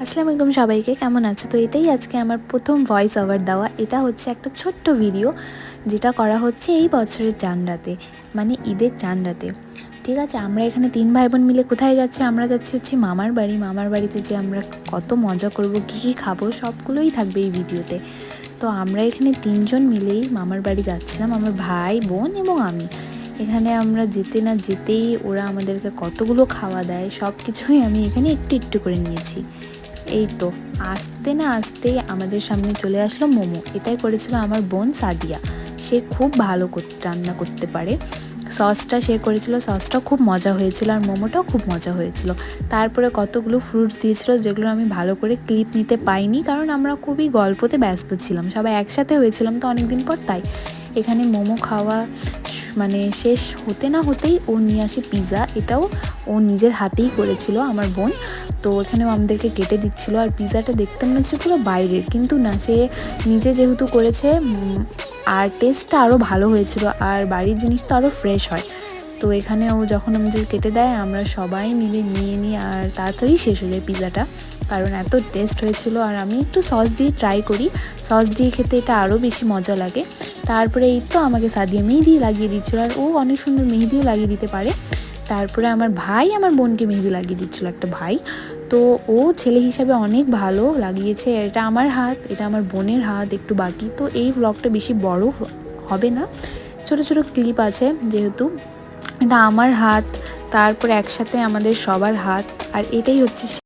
আসসালামু আলাইকুম সবাইকে, কেমন আছো? তো এটাই আজকে আমার প্রথম ভয়েস ওভার দেওয়া। এটা হচ্ছে একটা ছোট্ট ভিডিও যেটা করা হচ্ছে এই বছরের চাঁদ রাতে, মানে ঈদের চাঁদ রাতে। ঠিক আছে, আমরা এখানে 3 ভাই বোন মিলে কোথায় যাচ্ছি? আমরা যাচ্ছি হচ্ছে মামার বাড়ি। মামার বাড়িতে যে আমরা কত মজা করব, কী কী খাবো, সবগুলোই থাকবে এই ভিডিওতে। তো আমরা এখানে 3 জন মিলেই মামার বাড়ি যাচ্ছিলাম, আমার ভাই, বোন এবং আমি। এখানে আমরা যেতে না যেতেই ওরা আমাদেরকে কতগুলো খাওয়া দেয়, সব কিছুই আমি এখানে একটু একটু করে নিয়েছি। এই তো আসতে না আসতেই আমাদের সামনে চলে আসলো মোমো। এটাই করেছিল আমার বোন সাদিয়া। সে খুব ভালো রান্না করতে পারে। সসটা সে করেছিল, সসটা খুব মজা হয়েছিল, আর মোমোটাও খুব মজা হয়েছিল। তারপরে কতগুলো ফ্রুটস দিয়েছিল, যেগুলো আমি ভালো করে ক্লিপ নিতে পাইনি, কারণ আমরা খুবই গল্পতে ব্যস্ত ছিলাম, সবাই একসাথে হয়েছিলাম তো অনেক দিন পর। তাই এখানে মোমো খাওয়া মানে শেষ হতে না হতেই ও নিয়ে আসে পিৎজা। এটাও ও নিজের হাতেই করেছিল আমার বোন। তো এখানেও আমাদেরকে কেটে দিচ্ছিল, আর পিৎজাটা দেখতে মনে হচ্ছে পুরো বাইরের, কিন্তু না, সে নিজে যেহেতু করেছে আর টেস্টটা আরও ভালো হয়েছিল, আর বাড়ির জিনিস তো আরও ফ্রেশ হয়। তো এখানে ও যখন আমাদের কেটে দেয়, আমরা সবাই মিলে নিয়ে নিই, আর তাড়াতাড়ি শেষ হয়ে যায় পিৎজাটা, কারণ এত টেস্ট হয়েছিল। আর আমি একটু সস দিয়ে ট্রাই করি, সস দিয়ে খেতে এটা আরও বেশি মজা লাগে। তারপরে এই তো আমাকে সাদিয়া মেহেদি লাগিয়ে দিচ্ছিলো, আর ও অনেক সুন্দর মেহেদিও লাগিয়ে দিতে পারে। তারপরে আমার ভাই আমার বোনকে মেহেদি লাগিয়ে দিচ্ছিলো, একটা ভাই। তো ও ছেলে হিসাবে অনেক ভালো লাগিয়েছে। এটা আমার হাত, এটা আমার বোনের হাত একটু বাকি। তো এই ব্লগটা বেশি বড় হবে না, ছোট ছোট ক্লিপ আছে, যেহেতু এটা আমার হাত, তারপর একসাথে আমাদের সবার হাত। আর এটাই হচ্ছে